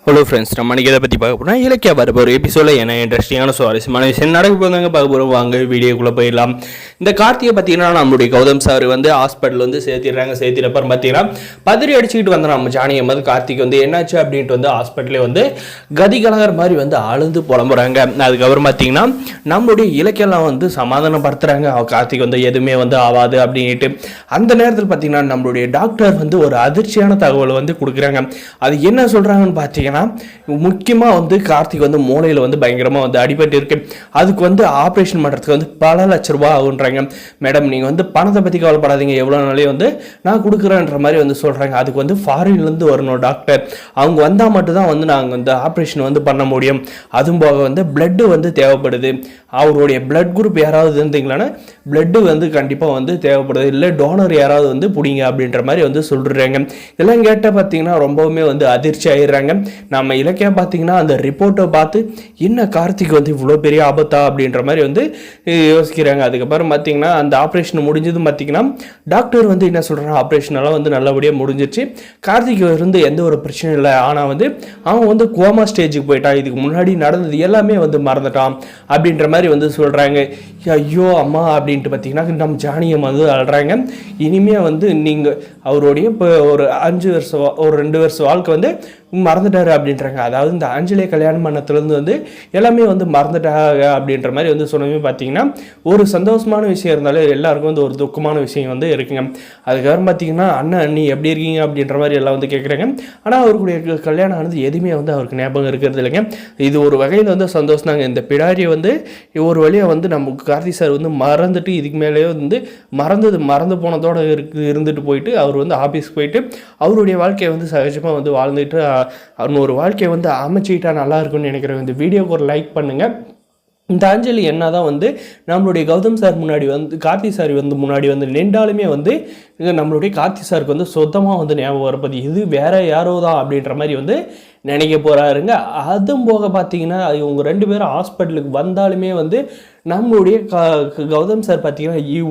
Hello friends, நம்ம இன்றைக்கி இதை பற்றி பார்க்க போனால் இலக்கிய வரப்போகிற எபிசோடில் என்ன இன்ட்ரெஸ்டிங்கான சுவாரஸ்யமான விஷயம் நடக்க போதாங்க பார்க்க போகிறோம். வாங்க வீடியோக்குள்ளே போயிடலாம். இந்த கார்த்திகை பார்த்தீங்கன்னா நம்மளுடைய கௌதம் சார் வந்து ஹாஸ்பிட்டல் வந்து சேர்த்திடப்பறம் பார்த்தீங்கன்னா பதறி அடிச்சுக்கிட்டு வந்த நம்ம ஜானகி வந்து கார்த்திக் வந்து என்னாச்சு அப்படின்ட்டு வந்து ஹாஸ்பிட்டலே வந்து கதி கலகர் மாதிரி வந்து அழுந்து புலம்புறாங்க. அதுக்கப்புறம் பார்த்தீங்கன்னா நம்மளுடைய இலக்கியெல்லாம் வந்து சமாதானப்படுத்துகிறாங்க. கார்த்திக் வந்து எதுவுமே வந்து ஆகாது அப்படின்ட்டு. அந்த நேரத்தில் பார்த்தீங்கன்னா நம்மளுடைய டாக்டர் வந்து ஒரு அதிர்ச்சியான தகவல் வந்து கொடுக்குறாங்க. அது என்ன சொல்கிறாங்கன்னு பார்த்தீங்கன்னா, முக்கியமாக வந்து கார்த்திக் வந்து மூளையில் வந்து பயங்கரமாக வந்து அடிபட்டு இருக்கு. அதுக்கு வந்து ஆப்ரேஷன் பண்ணுறதுக்கு வந்து பல லட்ச ரூபா ஆகுன்றாங்க. மேடம், நீங்கள் வந்து பணத்தை பற்றி கவலைப்படாதீங்க, எவ்வளோ நாளே வந்து நான் கொடுக்குறேன்ற மாதிரி வந்து சொல்கிறாங்க. அதுக்கு வந்து ஃபாரின்லேருந்து வரணும் டாக்டர், அவங்க வந்தால் மட்டும்தான் வந்து நாங்கள் வந்து ஆப்ரேஷன் வந்து பண்ண முடியும். அதுவும் போக வந்து பிளட்டு வந்து தேவைப்படுது. அவருடைய பிளட் குரூப் யாராவது இருந்தீங்களான்னா பிளட்டு வந்து கண்டிப்பாக வந்து தேவைப்படுது, இல்லை டோனர் யாராவது வந்து பிடிங்க அப்படின்ற மாதிரி வந்து சொல்கிறாங்க. இதெல்லாம் கேட்டால் பார்த்தீங்கன்னா ரொம்பவுமே வந்து அதிர்ச்சி ஆயிடுறாங்க. நம்ம இலக்கியா பார்த்தீங்கன்னா அந்த ரிப்போர்ட்டை பார்த்து என்ன கார்த்திக் வந்து இவ்வளோ பெரிய ஆபத்தா அப்படின்ற மாதிரி வந்து யோசிக்கிறாங்க. அதுக்கப்புறம் பார்த்தீங்கன்னா அந்த ஆப்ரேஷன் முடிஞ்சதும் பார்த்தீங்கன்னா டாக்டர் வந்து என்ன சொல்கிறாங்க, ஆப்ரேஷனெல்லாம் வந்து நல்லபடியாக முடிஞ்சிச்சு, கார்த்திக் இருந்து எந்த ஒரு பிரச்சனையும் இல்லை, ஆனால் வந்து அவன் வந்து கோமா ஸ்டேஜுக்கு போயிட்டான், இதுக்கு முன்னாடி நடந்தது எல்லாமே வந்து மறந்துட்டான் அப்படின்ற மாதிரி வந்து சொல்கிறாங்க. ஐயோ அம்மா அப்படின்ட்டு பார்த்தீங்கன்னா நம்ம ஜானியம் வந்து அழுறாங்க. இனிமேல் வந்து நீங்கள் அவருடைய இப்போ ஒரு 5 வருஷம் ஒரு 2 வருஷம் வாழ்க்கை வந்து மறந்துட்டாரு அப்படின்றாங்க. அதாவது இந்த ஆஞ்சலே கல்யாணம் பண்ணத்துலேருந்து வந்து எல்லாமே வந்து மறந்துட்டாங்க அப்படின்ற மாதிரி வந்து சொன்னமே பார்த்தீங்கன்னா ஒரு சந்தோஷமான விஷயம் இருந்தாலும் எல்லாருக்கும் வந்து ஒரு துக்கமான விஷயம் வந்து இருக்குங்க. அதுக்கப்புறம் பார்த்தீங்கன்னா அண்ணன் அண்ணி எப்படி இருக்கீங்க அப்படின்ற மாதிரி எல்லாம் வந்து கேட்குறாங்க. ஆனால் அவருடைய கல்யாணம் ஆனது எதுவுமே வந்து அவருக்கு ஞாபகம் இருக்கிறது இல்லைங்க. இது ஒரு வகையில் வந்து சந்தோஷம் தாங்க. இந்த பிடாரியை வந்து ஒரு வழியாக வந்து நம்ம கார்த்தி சார் வந்து மறந்துட்டு இதுக்கு மேலேயே வந்து மறந்து போனதோடு இருந்துட்டு போயிட்டு அவர் வந்து ஆஃபீஸ்க்கு போயிட்டு அவருடைய வாழ்க்கையை வந்து சகஜமாக வந்து வாழ்ந்துட்டு அவன் ஒரு வாழ்க்கையை வந்து அமைச்சிக்கிட்டா நல்லா இருக்கும்னு நினைக்கிறேன். இந்த வீடியோக்கு ஒரு லைக் பண்ணுங்கள். இந்த அஞ்சலி என்ன தான் வந்து நம்மளுடைய கௌதம் சார் முன்னாடி வந்து கார்த்தி சார் வந்து முன்னாடி வந்து நின்றாலுமே வந்து நம்மளுடைய கார்த்தி சாருக்கு வந்து சொந்தமாக வந்து ஞாபகம் வரப்போது இது வேற யாரோ தான் அப்படின்ற மாதிரி வந்து நினைக்க போகிறாருங்க. அதுவும் போக பார்த்தீங்கன்னா இவங்க 2 பேரும் ஹாஸ்பிட்டலுக்கு வந்தாலுமே வந்து நம்மளுடைய கௌதம் சார் பார்த்தீங்கன்னா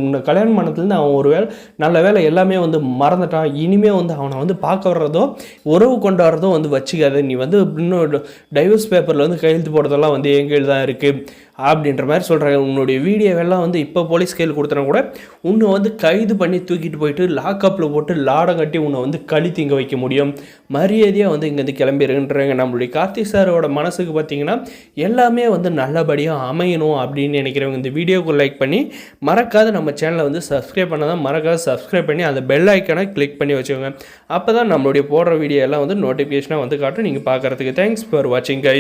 உன்னை கல்யாணம் பண்ணத்துலேருந்து அவன் ஒரு நல்ல வேலை எல்லாமே வந்து மறந்துட்டான், இனிமேல் வந்து அவனை வந்து பார்க்க வர்றதோ உறவு கொண்டு வரதோ வந்து வச்சுக்காது, நீ வந்து இன்னும் டைவர்ஸ் பேப்பரில் வந்து கையெழுத்து போடுறதெல்லாம் வந்து என் கையில் தான் இருக்குது அப்படின்ற மாதிரி சொல்கிறாங்க. உன்னுடைய வீடியோவெல்லாம் வந்து இப்போ போலீஸ் கையில் கொடுத்தனா கூட உன்னை வந்து கைது பண்ணி தூக்கிட்டு போயிட்டு லாக்கப்பில் போட்டு லாடம் கட்டி உன்னை வந்து களி திங்க வைக்க முடியும், மரியாதையாக வந்து இங்கேருந்து கிளம்பிடுன்றாங்க. நம்மளுடைய கார்த்திக் சாரோட மனசுக்கு பார்த்திங்கன்னா எல்லாமே வந்து நல்லபடியாக அமையணும் அப்படின்னு நினைக்கிறவங்க இந்த வீடியோக்கு லைக் பண்ணி மறக்காத நம்ம சேனலை வந்து சப்ஸ்கிரைப் பண்ணாதான் மறக்காத சப்ஸ்கிரைப் பண்ணி அந்த பெல் ஐக்கானை கிளிக் பண்ணி வச்சுக்கோங்க. அப்போ தான் நம்மளுடைய போடுற வீடியோ எல்லாம் வந்து நோட்டிஃபிகேஷனாக வந்து காட்டும் நீங்கள் பார்க்குறதுக்கு. தேங்க்ஸ் ஃபார் வாட்சிங் கைஸ்.